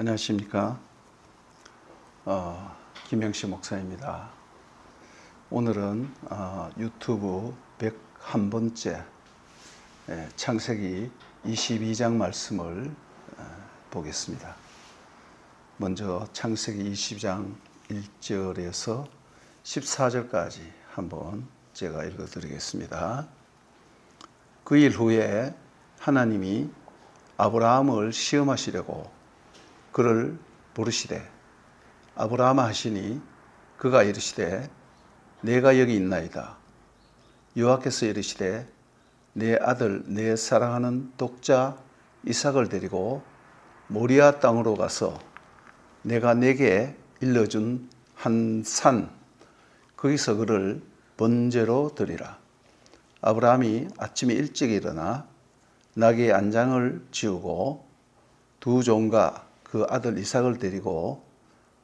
안녕하십니까. 김영시 목사입니다. 오늘은 유튜브 101번째 창세기 22장 말씀을 보겠습니다. 먼저 창세기 22장 1절에서 14절까지 한번 제가 읽어드리겠습니다. 그 일 후에 하나님이 아브라함을 시험하시려고 그를 부르시되 아브라함아 하시니 그가 이르시되 내가 여기 있나이다. 여호와께서 이르시되 내 아들 내 사랑하는 독자 이삭을 데리고 모리아 땅으로 가서 내가 내게 일러준 한 산 거기서 그를 번제로 드리라. 아브라함이 아침에 일찍 일어나 나귀의 안장을 지우고 두 종과 그 아들 이삭을 데리고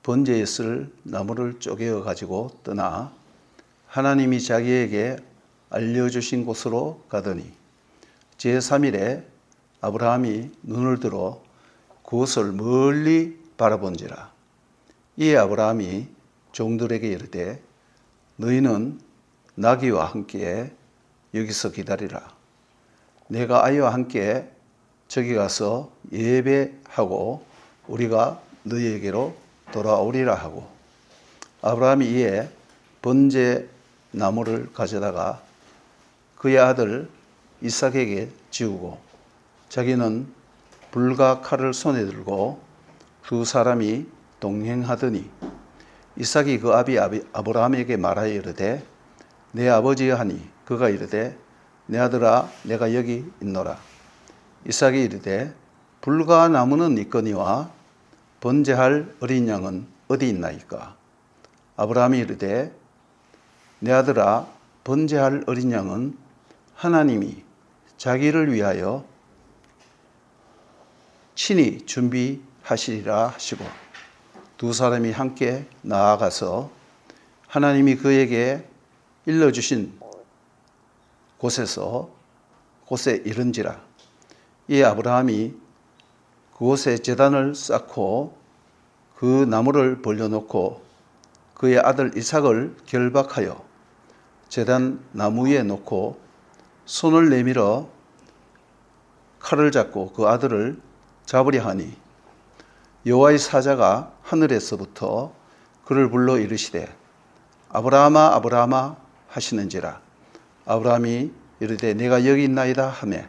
번제에 쓸 나무를 쪼개어 가지고 떠나 하나님이 자기에게 알려주신 곳으로 가더니 제3일에 아브라함이 눈을 들어 그곳을 멀리 바라본지라. 이에 아브라함이 종들에게 이르되 너희는 나귀와 함께 여기서 기다리라. 내가 아이와 함께 저기 가서 예배하고 우리가 너희에게로 돌아오리라 하고 아브라함이 이에 번제 나무를 가져다가 그의 아들 이삭에게 지우고 자기는 불과 칼을 손에 들고 두 사람이 동행하더니 이삭이 그 아비 아브라함에게 말하여 이르되 내 아버지여 하니 그가 이르되 내 아들아 내가 여기 있노라. 이삭이 이르되 불과 나무는 있거니와 번제할 어린 양은 어디 있나이까? 아브라함이 이르되 내 아들아 번제할 어린 양은 하나님이 자기를 위하여 친히 준비하시리라 하시고 두 사람이 함께 나아가서 하나님이 그에게 일러주신 곳에 이른지라. 이에 아브라함이 그곳에 제단을 쌓고 그 나무를 벌려놓고 그의 아들 이삭을 결박하여 제단 나무 위에 놓고 손을 내밀어 칼을 잡고 그 아들을 잡으려 하니 여호와의 사자가 하늘에서부터 그를 불러 이르시되 아브라함아 아브라함아 하시는지라. 아브라함이 이르되 내가 여기 있나이다 하매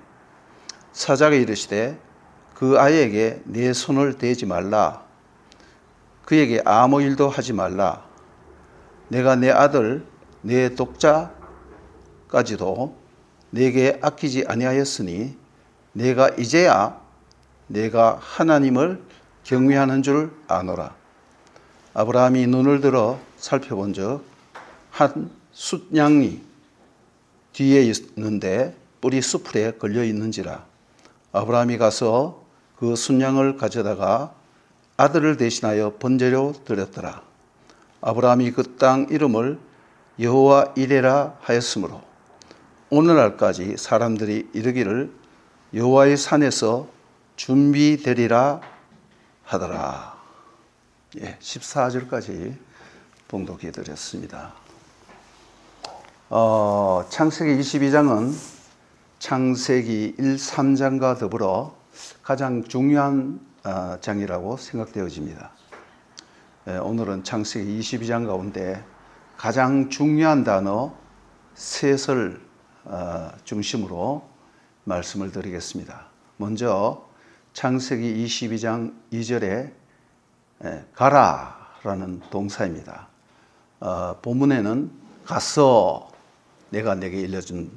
사자가 이르시되 그 아이에게 내 손을 대지 말라. 그에게 아무 일도 하지 말라. 내가 내 아들 내 독자까지도 내게 아끼지 아니하였으니 내가 이제야 내가 하나님을 경외하는 줄 아노라. 아브라함이 눈을 들어 살펴본즉 한 숫양이 뒤에 있는데 뿔이 수풀에 걸려 있는지라. 아브라함이 가서 그 순양을 가져다가 아들을 대신하여 번제로 드렸더라. 아브라함이 그 땅 이름을 여호와 이레라 하였으므로 오늘날까지 사람들이 이르기를 여호와의 산에서 준비되리라 하더라. 14절까지 봉독해 드렸습니다. 창세기 22장은 창세기 1, 3장과 더불어 가장 중요한 장이라고 생각되어집니다. 오늘은 창세기 22장 가운데 가장 중요한 단어 셋을 중심으로 말씀을 드리겠습니다. 먼저 창세기 22장 2절에 가라라는 동사입니다. 본문에는 가서 내가 내게 일러준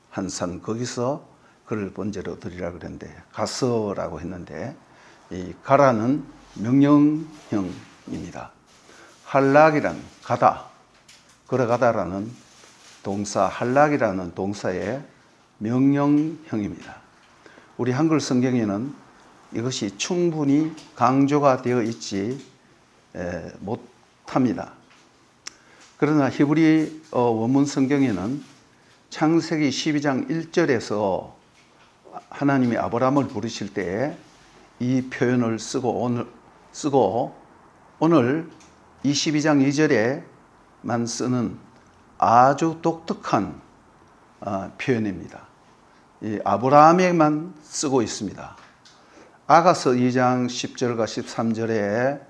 한 산 거기서 그를 번제로 드리라 그랬는데 가서라고 했는데 이 가라는 명령형입니다. 할락이란 가다, 걸어가다라는 동사 할락이라는 동사의 명령형입니다. 우리 한글 성경에는 이것이 충분히 강조가 되어 있지 못합니다. 그러나 히브리 원문 성경에는 창세기 12장 1절에서 하나님이 아브라함을 부르실 때 이 표현을 쓰고 오늘 쓰고 오늘 22장 2절에만 쓰는 아주 독특한 표현입니다. 이 아브라함에만 쓰고 있습니다. 아가서 2장 10절과 13절에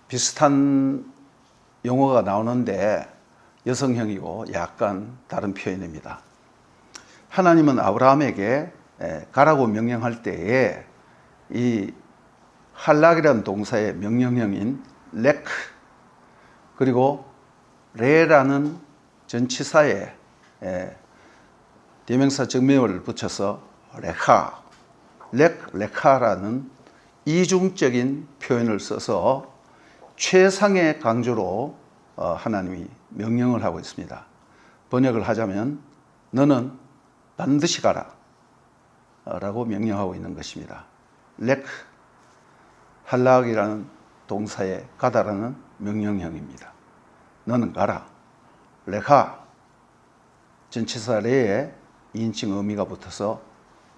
비슷한 용어가 나오는데 여성형이고 약간 다른 표현입니다. 하나님은 아브라함에게 가라고 명령할 때에 이 할락이라는 동사의 명령형인 레크 그리고 레라는 전치사에 대명사 정명어를 붙여서 레카, 레카라는 이중적인 표현을 써서 최상의 강조로 하나님이 명령을 하고 있습니다. 번역을 하자면 너는 반드시 가라 라고 명령하고 있는 것입니다. 레크, 할락이라는 동사에 가다라는 명령형입니다. 너는 가라. 레카, 전치사 레에 2인칭 의미가 붙어서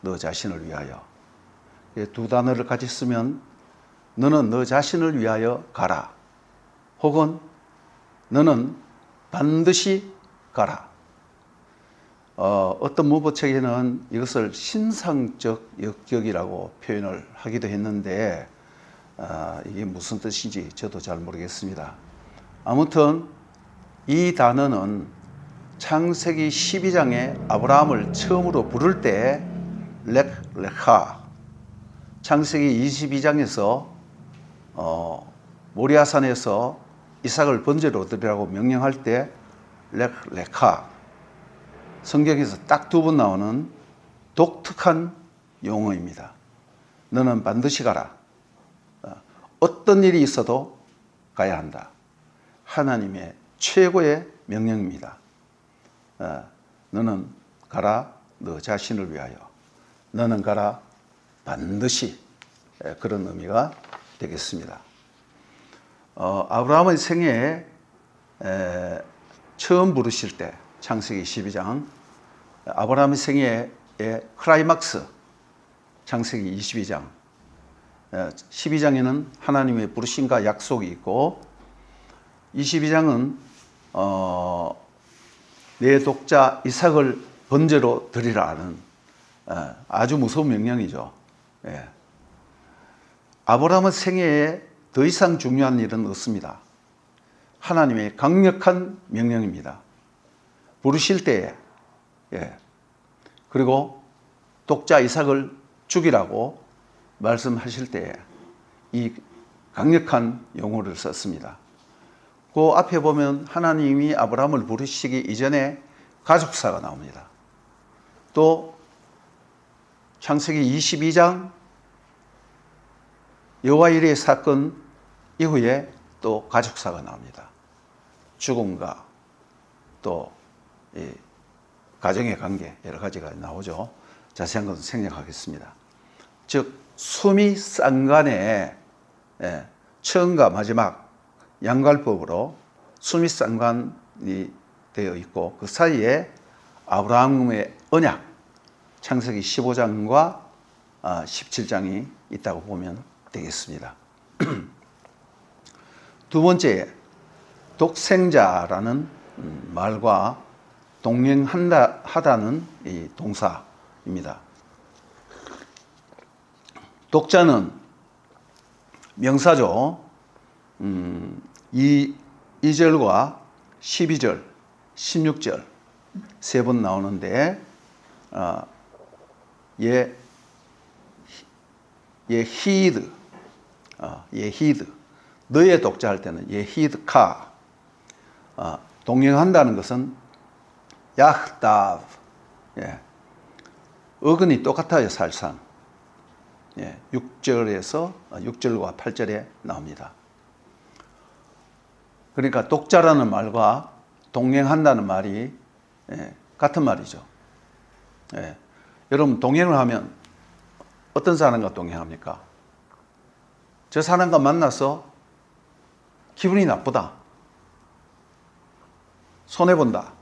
너 자신을 위하여. 두 단어를 같이 쓰면 너는 너 자신을 위하여 가라. 혹은 너는 반드시 가라. 어떤 무법책에는 이것을 신상적 역격이라고 표현을 하기도 했는데 이게 무슨 뜻인지 저도 잘 모르겠습니다. 아무튼 이 단어는 창세기 12장에 아브라함을 처음으로 부를 때 레카, 창세기 22장에서 모리아산에서 이삭을 번제로 드리라고 명령할 때 레카, 성경에서 딱 두 번 나오는 독특한 용어입니다. 너는 반드시 가라. 어떤 일이 있어도 가야 한다. 하나님의 최고의 명령입니다. 너는 가라, 너 자신을 위하여. 너는 가라, 반드시. 그런 의미가 되겠습니다. 아브라함의 생애에 처음 부르실 때 창세기 12장 아브라함의 생애의 클라이막스 창세기 22장 12장에는 하나님의 부르심과 약속이 있고 22장은 내 독자 이삭을 번제로 드리라는 아주 무서운 명령이죠. 아브라함의 생애에 더 이상 중요한 일은 없습니다. 하나님의 강력한 명령입니다. 부르실 때에 그리고 독자 이삭을 죽이라고 말씀하실 때에 이 강력한 용어를 썼습니다. 그 앞에 보면 하나님이 아브라함을 부르시기 이전에 가족사가 나옵니다. 또 창세기 22장 여호와 일의 사건 이후에 또 가족사가 나옵니다. 죽음과 또 가정의 관계 여러 가지가 나오죠. 자세한 것은 생략하겠습니다. 즉 수미쌍관에 처음과 마지막 양갈법으로 수미쌍관이 되어 있고 그 사이에 아브라함의 언약 창세기 15장과 17장이 있다고 보면 되겠습니다. 두 번째, 독생자라는 말과 동행하다는 이 동사입니다. 독자는 명사죠. 2절과 12절, 16절 세 번 나오는데 예히드, 너의 독자 할 때는 예히드카, 동행한다는 것은 야흐다브, 어근이 똑같아요. 살상 6절과 8절에 나옵니다. 그러니까 독자라는 말과 동행한다는 말이 같은 말이죠. 여러분 동행을 하면 어떤 사람과 동행합니까? 저 사람과 만나서 기분이 나쁘다, 손해본다,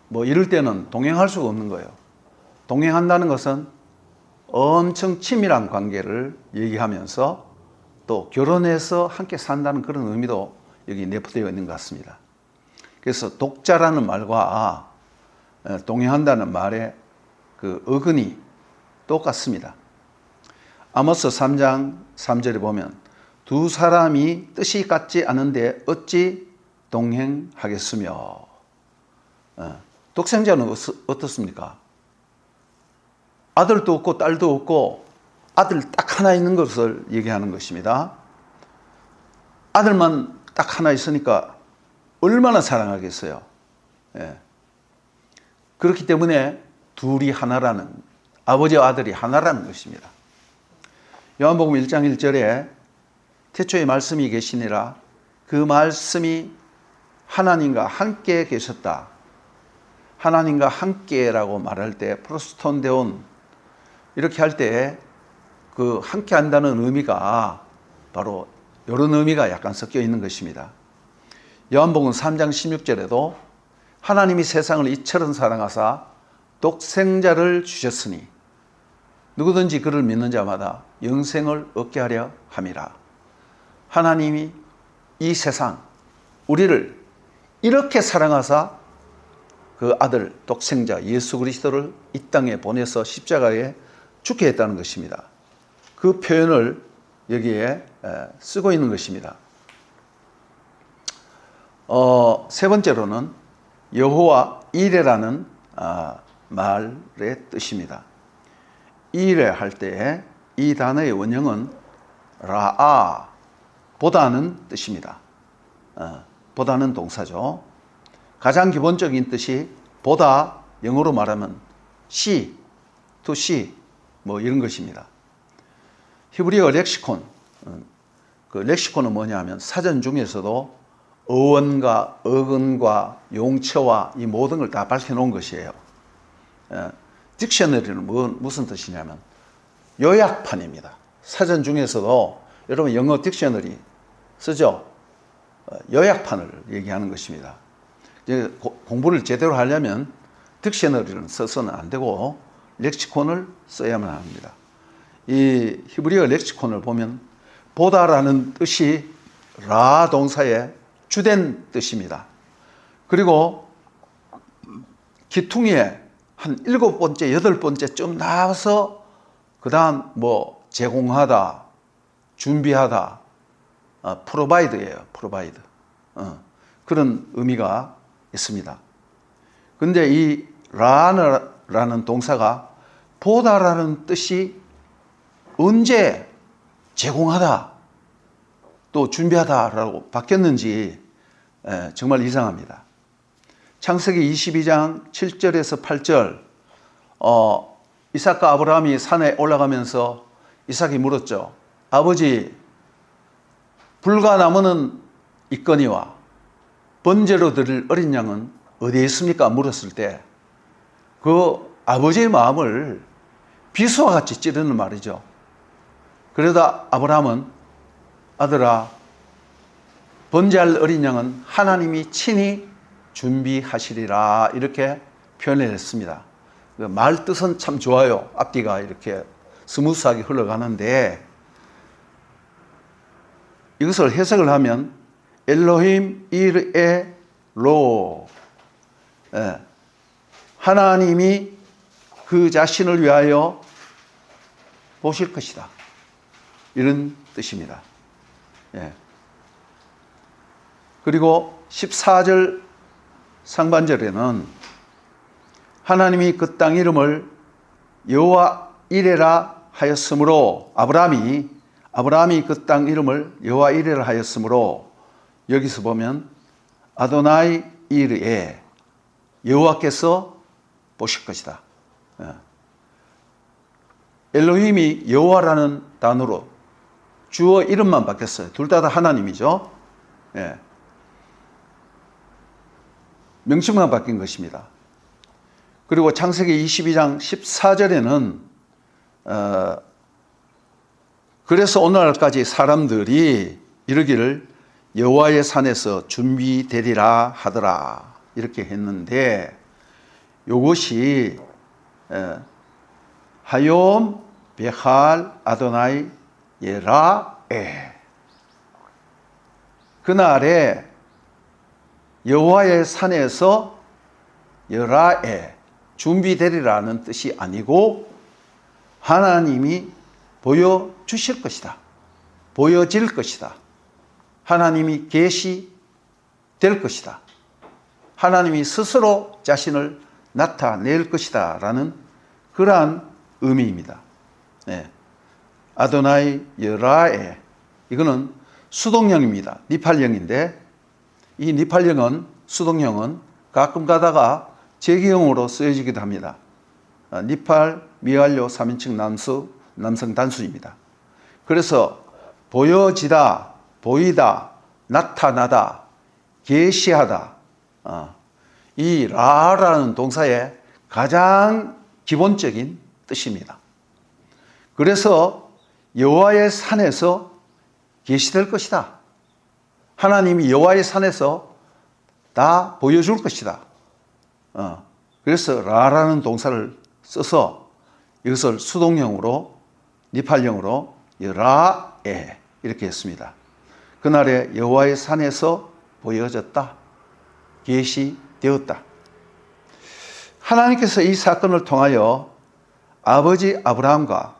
뭐 이럴 때는 동행할 수가 없는 거예요. 동행한다는 것은 엄청 친밀한 관계를 얘기하면서 또 결혼해서 함께 산다는 그런 의미도 여기 내포되어 있는 것 같습니다. 그래서 독자라는 말과 동행한다는 말의 그 어근이 똑같습니다. 아모스 3장 3절에 보면 두 사람이 뜻이 같지 않은데 어찌 동행하겠으며. 독생자는 어떻습니까? 아들도 없고 딸도 없고 아들 딱 하나 있는 것을 얘기하는 것입니다. 아들만 딱 하나 있으니까 얼마나 사랑하겠어요. 그렇기 때문에 둘이 하나라는, 아버지와 아들이 하나라는 것입니다. 요한복음 1장 1절에 태초에 말씀이 계시니라 그 말씀이 하나님과 함께 계셨다. 하나님과 함께라고 말할 때 프로스톤데온 이렇게 할 때 그 함께 한다는 의미가 바로 이런 의미가 약간 섞여 있는 것입니다. 요한복음 3장 16절에도 하나님이 세상을 이처럼 사랑하사 독생자를 주셨으니 누구든지 그를 믿는 자마다 영생을 얻게 하려 함이라. 하나님이 이 세상 우리를 이렇게 사랑하사 그 아들 독생자 예수 그리스도를 이 땅에 보내서 십자가에 죽게 했다는 것입니다. 그 표현을 여기에 쓰고 있는 것입니다. 세 번째로는 여호와 이레라는 말의 뜻입니다. 이레 할 때 이 단어의 원형은 라아, 보다는 뜻입니다. 보다는 동사죠. 가장 기본적인 뜻이 보다, 영어로 말하면 see, to see 뭐 이런 것입니다. 히브리어 렉시콘, 그 렉시콘은 뭐냐 하면 사전 중에서도 어원과 어근과 용처와 이 모든 걸 다 밝혀놓은 것이에요. 딕셔너리는 무슨 뜻이냐면 요약판입니다. 사전 중에서도 여러분 영어 딕셔너리 쓰죠? 요약판을 얘기하는 것입니다. 이제 공부를 제대로 하려면 딕셔너리는 써서는 안 되고 렉시콘을 써야만 합니다. 이 히브리어 렉시콘을 보면 보다라는 뜻이 라 동사의 주된 뜻입니다. 그리고 기퉁이에 한 7번째, 8번째쯤 나와서 그 다음 뭐 제공하다, 준비하다, 프로바이드예요. 프로바이드. 그런 의미가 있습니다. 근데 이 라는 동사가 보다라는 뜻이 언제 제공하다 또 준비하다라고 바뀌었는지 정말 이상합니다. 창세기 22장 7절에서 8절 이삭과 아브라함이 산에 올라가면서 이삭이 물었죠. 아버지, 불과 나무는 있거니와 번제로 드릴 어린 양은 어디에 있습니까? 물었을 때 그 아버지의 마음을 비수와 같이 찌르는 말이죠. 그러다 아브라함은 아들아, 번제할 어린 양은 하나님이 친히 준비하시리라 이렇게 표현을 했습니다. 말 뜻은 참 좋아요. 앞뒤가 이렇게 스무스하게 흘러가는데 이것을 해석을 하면 엘로힘 이르에 로, 하나님이 그 자신을 위하여 보실 것이다, 이런 뜻입니다. 그리고 14절 상반절에는 하나님이 그 땅 이름을 여호와 이레라 하였으므로 아브라함이 그 땅 이름을 여호와 이레라 하였으므로 여기서 보면 아도나이 이르에 여호와께서 보실 것이다. 엘로힘이 여호와라는 단어로 주어 이름만 바뀌었어요. 둘 다 하나님이죠. 명칭만 바뀐 것입니다. 그리고 창세기 22장 14절에는 그래서 오늘날까지 사람들이 이르기를 여호와의 산에서 준비되리라 하더라 이렇게 했는데 이것이 하욤 베할 아도나이 예라에 그날에 여호와의 산에서 여라에 준비되리라는 뜻이 아니고 하나님이 보여주실 것이다. 보여질 것이다. 하나님이 계시될 것이다. 하나님이 스스로 자신을 나타낼 것이다 라는 그러한 의미입니다. 네. 아도나이 여라에, 이거는 수동형입니다. 니팔형인데 이 니팔형은, 수동형은 가끔 가다가 제기형으로 쓰여지기도 합니다. 니팔, 미완료 3인칭 남성 단수입니다. 그래서 보여지다, 보이다, 나타나다, 계시하다, 이 라라는 동사의 가장 기본적인 뜻입니다. 그래서 여호와의 산에서 계시될 것이다. 하나님이 여호와의 산에서 다 보여줄 것이다. 그래서 라라는 동사를 써서 이것을 수동형으로, 니팔형으로 여라에 이렇게 했습니다. 그날에 여호와의 산에서 보여졌다. 계시되었다. 하나님께서 이 사건을 통하여 아버지 아브라함과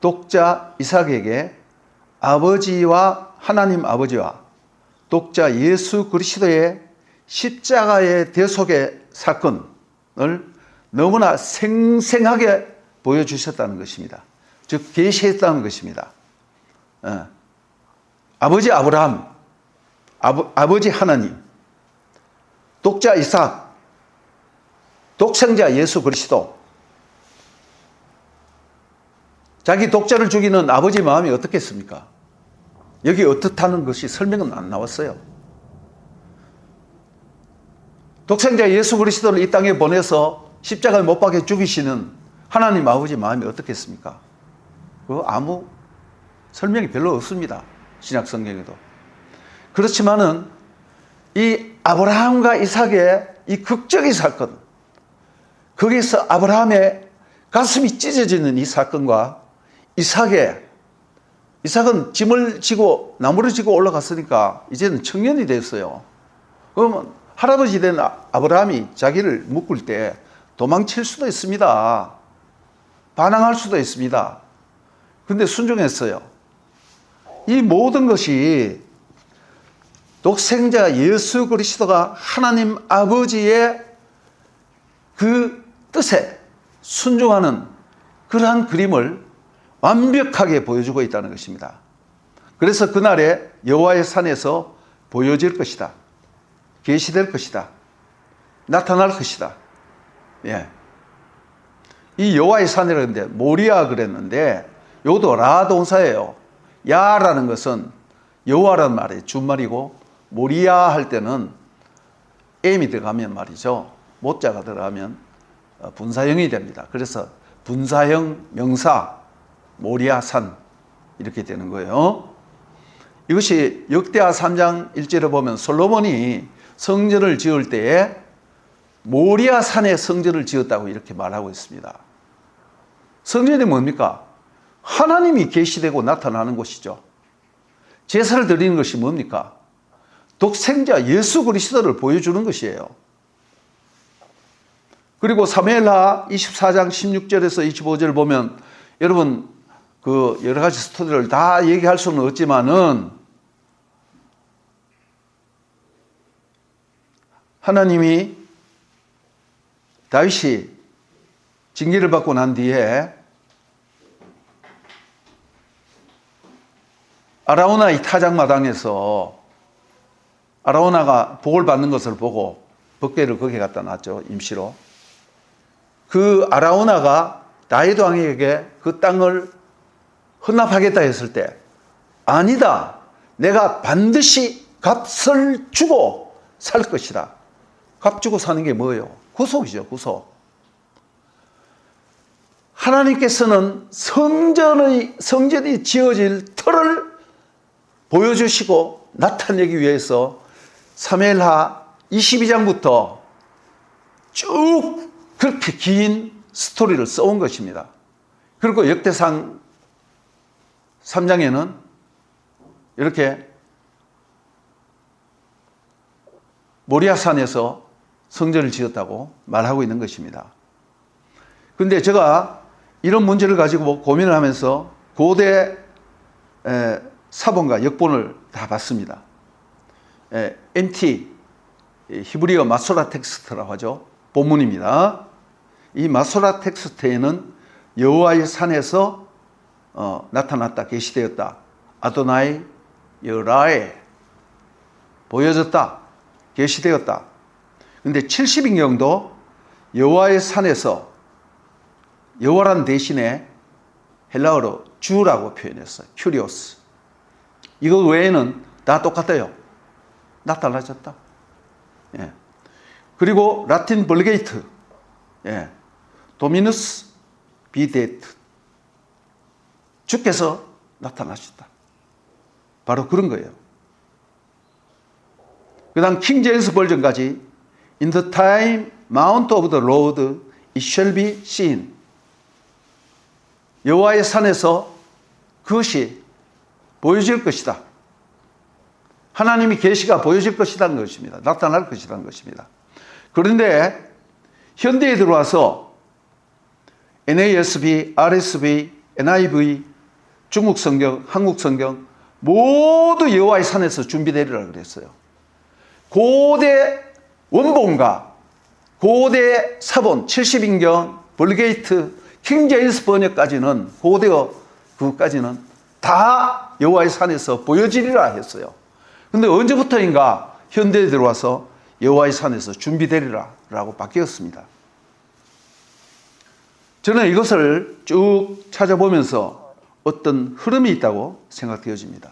독자 이삭에게 하나님 아버지와 독자 예수 그리스도의 십자가의 대속의 사건을 너무나 생생하게 보여주셨다는 것입니다. 즉 계시했다는 것입니다. 아버지 아브라함, 아버지 하나님, 독자 이삭, 독생자 예수 그리스도. 자기 독자를 죽이는 아버지 마음이 어떻겠습니까? 여기 어떻다는 것이 설명은 안 나왔어요. 독생자 예수 그리스도를 이 땅에 보내서 십자가에 못 박혀 죽이시는 하나님 아버지 마음이 어떻겠습니까? 그 아무 설명이 별로 없습니다. 신약 성경에도. 그렇지만은 이 아브라함과 이삭의 이 극적인 사건, 거기서 아브라함의 가슴이 찢어지는 이 사건과 이삭은 짐을 지고 나무를 지고 올라갔으니까 이제는 청년이 됐어요. 그러면 할아버지 된 아브라함이 자기를 묶을 때 도망칠 수도 있습니다. 반항할 수도 있습니다. 근데 순종했어요. 이 모든 것이 독생자 예수 그리스도가 하나님 아버지의 그 뜻에 순종하는 그러한 그림을 완벽하게 보여주고 있다는 것입니다. 그래서 그날에 여호와의 산에서 보여질 것이다. 계시될 것이다. 나타날 것이다. 예. 이 여호와의 산이라고 했는데 모리아 그랬는데 이것도 라 동사예요. 야라는 것은 여호와라는 말이 준말이고 모리아 할 때는 M이 들어가면 말이죠. 모자가 들어가면 분사형이 됩니다. 그래서 분사형 명사 모리아산 이렇게 되는 거예요. 이것이 역대하 3장 1절에 보면 솔로몬이 성전을 지을 때에 모리아산에 성전을 지었다고 이렇게 말하고 있습니다. 성전이 뭡니까? 하나님이 계시되고 나타나는 곳이죠. 제사를 드리는 것이 뭡니까? 독생자 예수 그리스도를 보여주는 것이에요. 그리고 사무엘하 24장 16절에서 25절 보면 여러분 그 여러 가지 스토리를 다 얘기할 수는 없지만은 하나님이 다윗이 징계를 받고 난 뒤에 아라우나의 타작마당에서 아라우나가 복을 받는 것을 보고 법궤를 거기에 갖다 놨죠. 임시로. 그 아라우나가 다윗 왕에게 그 땅을 헌납하겠다 했을 때 아니다. 내가 반드시 값을 주고 살 것이다. 값 주고 사는 게 뭐예요? 구속이죠. 구속. 하나님께서는 성전이 지어질 틀을 보여주시고 나타내기 위해서 사무엘하 22장부터 쭉 그렇게 긴 스토리를 써온 것입니다. 그리고 역대상 3장에는 이렇게 모리아산에서 성전을 지었다고 말하고 있는 것입니다. 그런데 제가 이런 문제를 가지고 고민을 하면서 고대 사본과 역본을 다 봤습니다. MT, 히브리어 마소라 텍스트라고 하죠. 본문입니다. 이 마소라 텍스트에는 여호와의 산에서 나타났다, 계시되었다. 아도나이 여라에 보여졌다, 계시되었다. 근데 70인경도 여호와의 산에서, 여호와란 대신에 헬라어로 주라고 표현했어요. 큐리오스. 이거 외에는 다 똑같아요. 나타나셨다. 예. 그리고 라틴 벌게이트, 예. 도미누스 비데트, 주께서 나타나셨다. 바로 그런 거예요. 그 다음 킹 제임스 버전까지 In the time mount of the Lord it shall be seen. 여호와의 산에서 그것이 보여질 것이다. 하나님의 계시가 보여질 것이라는 것입니다. 나타날 것이라는 것입니다. 그런데 현대에 들어와서 NASB, RSV, NIV, 중국 성경, 한국 성경 모두 여호와의 산에서 준비되리라 그랬어요. 고대 원본과 고대 사본 70인경, 벌게이트, 킹 제임스 번역까지는, 고대어 그것까지는 다 여호와의 산에서 보여지리라 했어요. 근데 언제부터인가 현대에 들어와서 여호와의 산에서 준비되리라 라고 바뀌었습니다. 저는 이것을 쭉 찾아보면서 어떤 흐름이 있다고 생각되어집니다.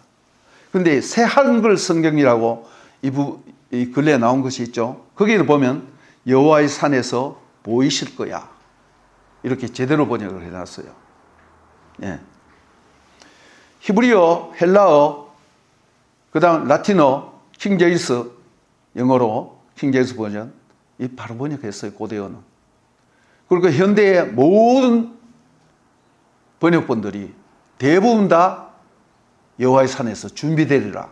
그런데 새 한글 성경이라고 이 근래에 나온 것이 있죠. 거기를 보면 여호와의 산에서 보이실 거야, 이렇게 제대로 번역을 해놨어요. 예. 히브리어, 헬라어, 그 다음 라틴어, 킹 제임스, 영어로 킹 제임스 버전, 이 바로 번역했어요. 고대어는. 그리고 현대의 모든 번역본들이 대부분 다 여호와의 산에서 준비되리라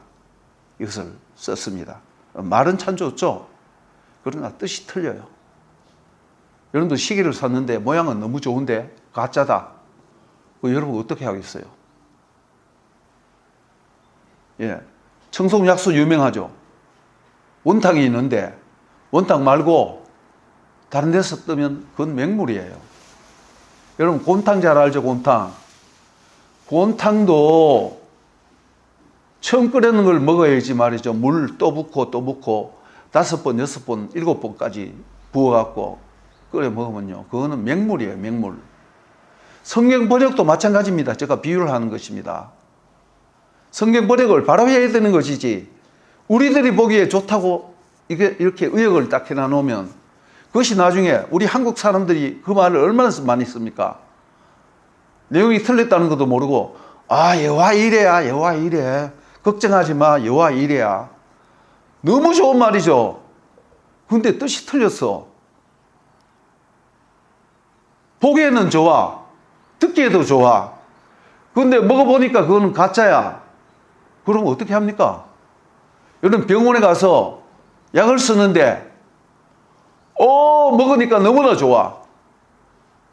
이것을 썼습니다. 말은 참 좋죠. 그러나 뜻이 틀려요. 여러분도 시계를 샀는데 모양은 너무 좋은데 가짜다. 여러분 어떻게 하겠어요? 예, 청송약수 유명하죠. 원탕이 있는데 원탕 말고 다른 데서 뜨면 그건 맹물이에요. 여러분 곰탕 잘 알죠? 곰탕. 곰탕도 처음 끓이는 걸 먹어야지 말이죠. 물 또 붓고 또 붓고 5번, 6번, 7번까지 부어갖고 끓여 먹으면요, 그거는 맹물이에요. 맹물. 성경 번역도 마찬가지입니다. 제가 비유를 하는 것입니다. 성경 번역을 바로 해야 되는 것이지, 우리들이 보기에 좋다고 이렇게 의역을 딱 해놔놓으면 그것이 나중에 우리 한국 사람들이 그 말을 얼마나 많이 씁니까? 내용이 틀렸다는 것도 모르고, 아, 여호와 이래야, 여호와 이래, 걱정하지 마, 여호와 이래야. 너무 좋은 말이죠. 근데 뜻이 틀렸어. 보기에는 좋아, 듣기에도 좋아. 근데 먹어보니까 그거는 가짜야. 그럼 어떻게 합니까? 여러분 병원에 가서 약을 쓰는데 먹으니까 너무나 좋아,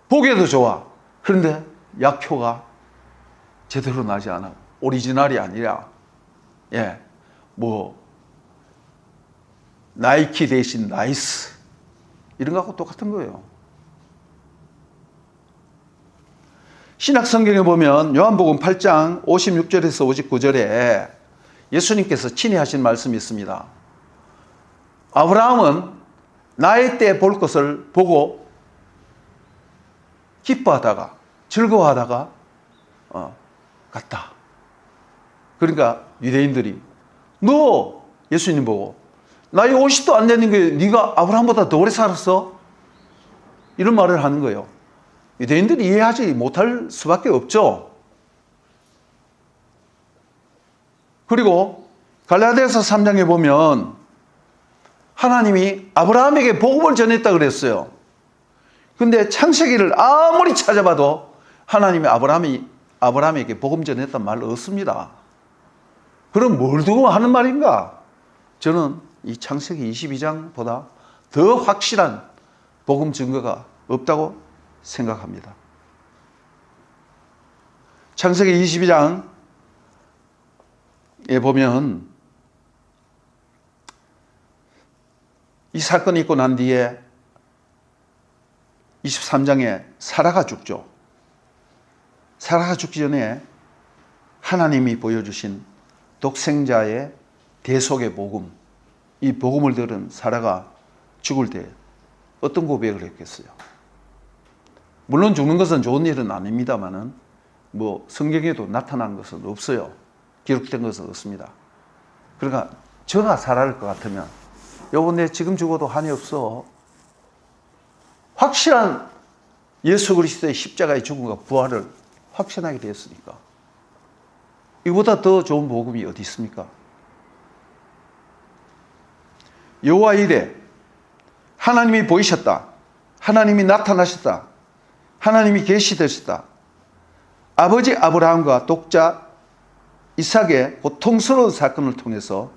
보기에도 좋아. 그런데 약효가 제대로 나지 않아. 오리지널이 아니라, 예, 나이키 대신 나이스, 이런 거하고 똑같은 거예요. 신약 성경에 보면 요한복음 8장 56절에서 59절에 예수님께서 친히 하신 말씀이 있습니다. 아브라함은 나의 때 볼 것을 보고 기뻐하다가 즐거워하다가 갔다. 그러니까 유대인들이, 너 예수님 보고 나이 50도 안 되는 게 네가 아브라함보다 더 오래 살았어? 이런 말을 하는 거예요. 유대인들이 이해하지 못할 수밖에 없죠. 그리고 갈라디아서 3장에 보면 하나님이 아브라함에게 복음을 전했다 그랬어요. 근데 창세기를 아무리 찾아봐도 하나님이 아브라함에게 복음 전했단 말 없습니다. 그럼 뭘 두고 하는 말인가? 저는 이 창세기 22장보다 더 확실한 복음 증거가 없다고 생각합니다. 창세기 22장에 보면 이 사건이 있고 난 뒤에 23장에 사라가 죽죠. 사라가 죽기 전에 하나님이 보여주신 독생자의 대속의 복음, 이 복음을 들은 사라가 죽을 때 어떤 고백을 했겠어요? 물론 죽는 것은 좋은 일은 아닙니다만은 성경에도 나타난 것은 없어요. 기록된 것은 없습니다. 그러니까 저가 사라일 것 같으면 여보 내 지금 죽어도 한이 없어. 확실한 예수 그리스도의 십자가의 죽음과 부활을 확신하게 되었으니까 이보다 더 좋은 복음이 어디 있습니까? 여호와 이레 하나님이 보이셨다. 하나님이 나타나셨다. 하나님이 계시되셨다. 아버지 아브라함과 독자 이삭의 고통스러운 사건을 통해서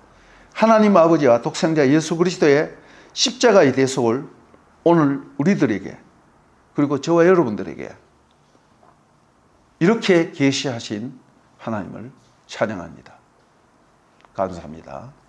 하나님 아버지와 독생자 예수 그리스도의 십자가의 대속을 오늘 우리들에게 그리고 저와 여러분들에게 이렇게 계시하신 하나님을 찬양합니다. 감사합니다.